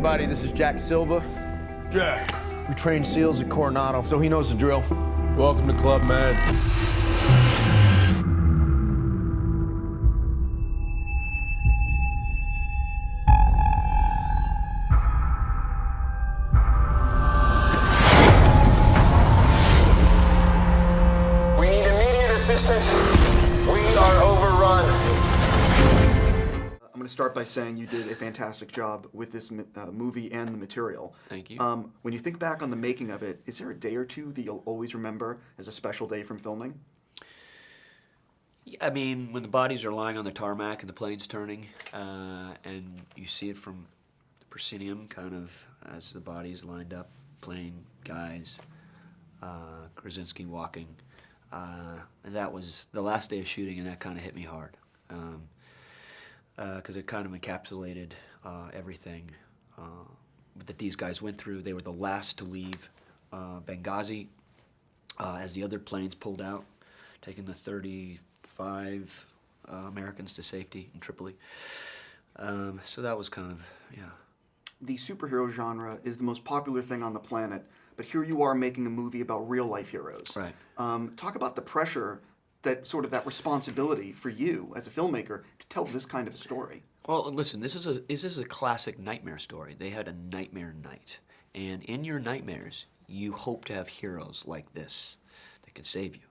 everybody. This is Jack Silva. Jack. We train SEALs at Coronado, so he knows the drill. Welcome to Club, man. We need immediate assistance. We are overrun. I'm going to start by saying you did a fantastic job with this movie and the material. Thank you. When you think back on the making of it, is there a day or two that you'll always remember as a special day from filming? Yeah, I mean, when the bodies are lying on the tarmac and the plane's turning, and you see it from the proscenium, kind of as the bodies lined up, plane, guys, Krasinski walking. And that was the last day of shooting, and that kind of hit me hard. Because it kind of encapsulated everything that these guys went through. They were the last to leave Benghazi as the other planes pulled out, taking the 35 Americans to safety in Tripoli. So that was kind of, yeah. The superhero genre is the most popular thing on the planet, but here you are making a movie about real-life heroes. Right. Talk about the pressure, that responsibility for you as a filmmaker to tell this kind of a story. Well, listen, this is a classic nightmare story. They had a nightmare night. And in your nightmares, you hope to have heroes like this that can save you.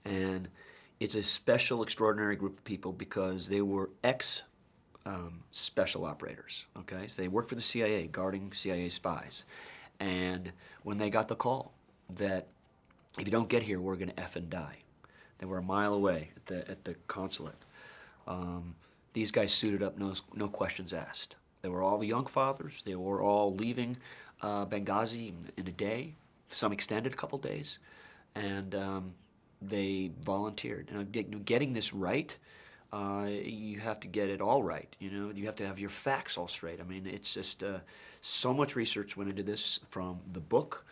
And it's a special, extraordinary group of people because they were special operators, okay? So they worked for the CIA, guarding CIA spies. And when they got the call that if you don't get here, we're going to effing die. They were a mile away at the consulate. These guys suited up, no questions asked. They were all young fathers. They were all leaving Benghazi in a day. Some extended a couple days, and they volunteered. Getting this right, you have to get it all right. You have to have your facts all straight. I mean, it's just so much research went into this, from the book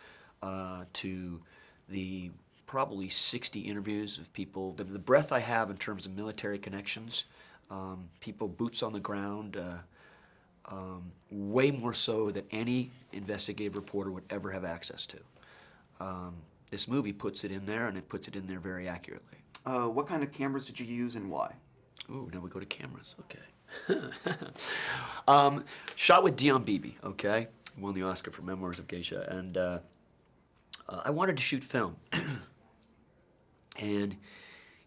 to the probably 60 interviews of people. The breadth I have in terms of military connections, people boots on the ground, way more so than any investigative reporter would ever have access to. This movie puts it in there, and it puts it in there very accurately. What kind of cameras did you use and why? Ooh, now we go to cameras, okay. Shot with Dion Beebe, okay? Won the Oscar for Memoirs of Geisha, and I wanted to shoot film. And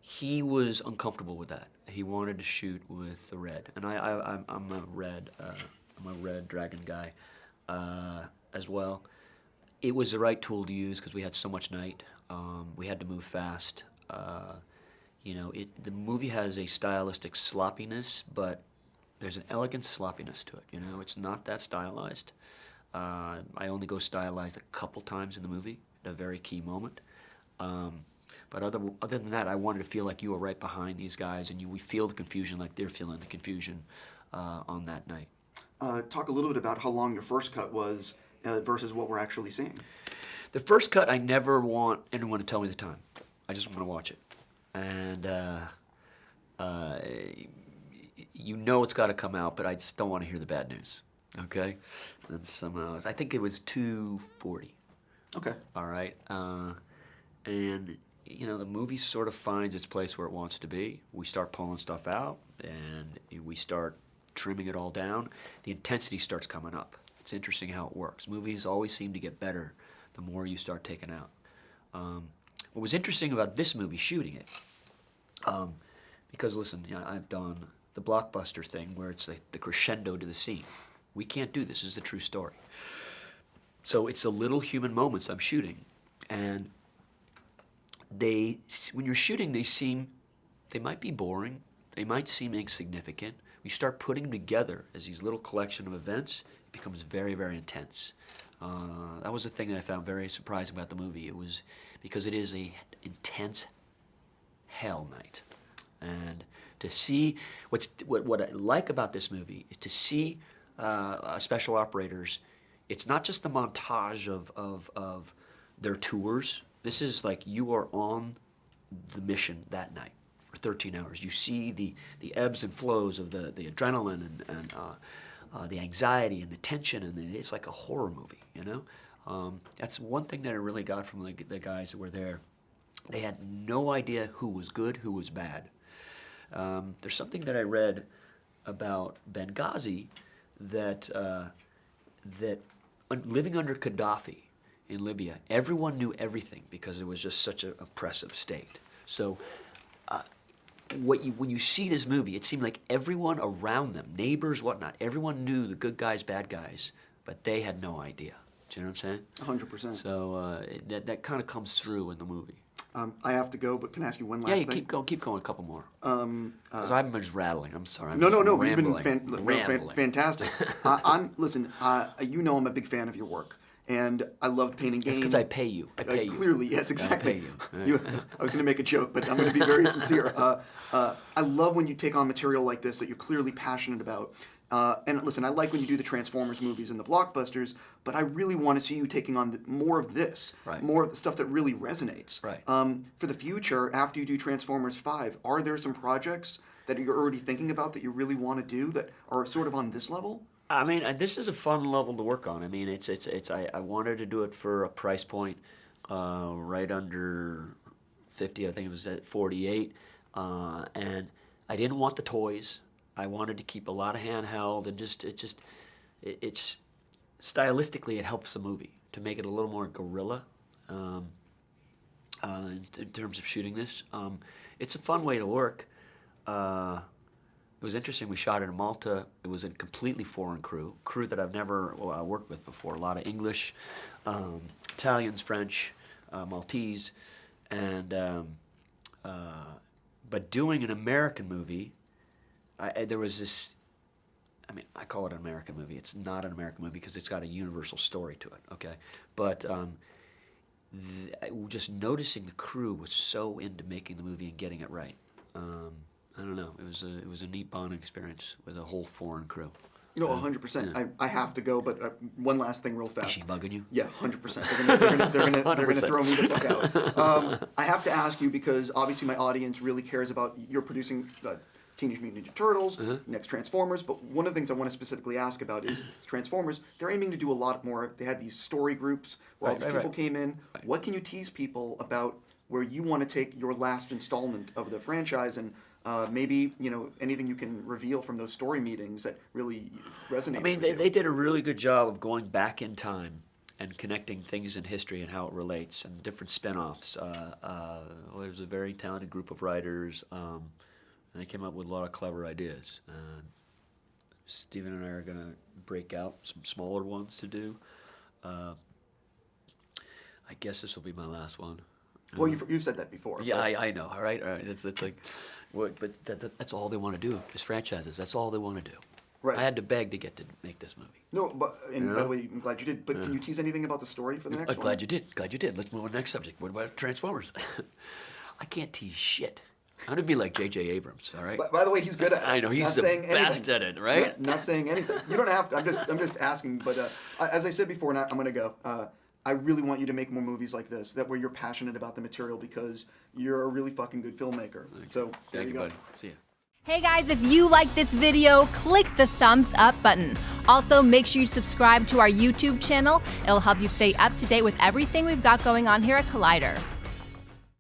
he was uncomfortable with that. He wanted to shoot with the red, and I'm a red dragon guy as well. It was the right tool to use because we had so much night. We had to move fast. The movie has a stylistic sloppiness, but there's an elegant sloppiness to it. It's not that stylized. I only go stylized a couple times in the movie at a very key moment. But other than that, I wanted to feel like you were right behind these guys, and we feel the confusion like they're feeling the confusion on that night. Talk a little bit about how long your first cut was versus what we're actually seeing. The first cut, I never want anyone to tell me the time. I just want to watch it. And it's got to come out, but I just don't want to hear the bad news, okay? And somehow, I think it was 2:40. Okay. All right? And the movie sort of finds its place where it wants to be. We start pulling stuff out, and we start trimming it all down. The intensity starts coming up. It's interesting how it works. Movies always seem to get better the more you start taking out. What was interesting about this movie, shooting it, because listen, I've done the blockbuster thing where it's like the crescendo to the scene. We can't do this. This is a true story. So it's the little human moments I'm shooting, and when you're shooting, they might be boring, they might seem insignificant. You start putting them together as these little collection of events, it becomes very, very intense. That was the thing that I found very surprising about the movie. It was because it is a intense hell night. And to see, what I like about this movie is to see special operators. It's not just the montage of their tours. This is like you are on the mission that night for 13 hours. You see the ebbs and flows of the adrenaline and the anxiety and the tension, and it's like a horror movie, you know? That's one thing that I really got from the guys that were there. They had no idea who was good, who was bad. There's something that I read about Benghazi that living under Gaddafi in Libya, everyone knew everything because it was just such an oppressive state. So when you see this movie, it seemed like everyone around them, neighbors, whatnot, everyone knew the good guys, bad guys, but they had no idea. Do you know what I'm saying? 100%. So that kind of comes through in the movie. I have to go, but can I ask you one last thing? Yeah, keep going a couple more. Because I'm just rattling. I'm sorry. No. We've Rambling. been fantastic. Listen, you know I'm a big fan of your work. And I loved Pain and Gain. It's because I pay you. I pay you. Clearly, yes, exactly. I pay you. I was going to make a joke, but I'm going to be very sincere. I love when you take on material like this that you're clearly passionate about. And listen, I like when you do the Transformers movies and the blockbusters, but I really want to see you taking on more of this, right. More of the stuff that really resonates. Right. For the future, after you do Transformers 5, are there some projects that you're already thinking about that you really want to do that are sort of on this level? I mean, this is a fun level to work on. I mean, I wanted to do it for a price point right under 50. I think it was at 48, and I didn't want the toys. I wanted to keep a lot of handheld, and it's stylistically it helps the movie to make it a little more guerrilla in terms of shooting this. It's a fun way to work. It was interesting. We shot it in Malta. It was a completely foreign crew that I've never worked with before. A lot of English, Italians, French, Maltese, and but doing an American movie, there was this. I mean, I call it an American movie. It's not an American movie because it's got a universal story to it. Okay, but just noticing the crew was so into making the movie and getting it right. I don't know. It was a neat bonding experience with a whole foreign crew. No, 100%. Yeah. I have to go, but one last thing real fast. Is she bugging you? Yeah, 100%. They're gonna throw me the fuck out. I have to ask you because obviously my audience really cares about you're producing Teenage Mutant Ninja Turtles, next Transformers, but one of the things I want to specifically ask about is Transformers. They're aiming to do a lot more. They had these story groups where all these people came in. Right. What can you tease people about where you want to take your last installment of the franchise and maybe, anything you can reveal from those story meetings that really resonate. I mean, they did a really good job of going back in time and connecting things in history and how it relates and different spinoffs. There's a very talented group of writers, and they came up with a lot of clever ideas. Steven and I are going to break out some smaller ones to do. I guess this will be my last one. Well, you've said that before. Yeah, I know. All right. It's like, but that's all they want to do is franchises. That's all they want to do. Right. I had to beg to get to make this movie. No, but by the way, I'm glad you did. But can you tease anything about the story for the next one? Glad you did. Let's move on to the next subject. What about Transformers? I can't tease shit. I'm gonna be like J.J. Abrams. All right. By the way, he's good at it. I know he's the best at it, right? Not saying anything. You don't have to. I'm just asking. But as I said before, and I'm gonna go. I really want you to make more movies like this, that where you're passionate about the material because you're a really fucking good filmmaker. So there you go. Buddy. See ya. Hey guys, if you like this video, click the thumbs up button. Also, make sure you subscribe to our YouTube channel. It'll help you stay up to date with everything we've got going on here at Collider.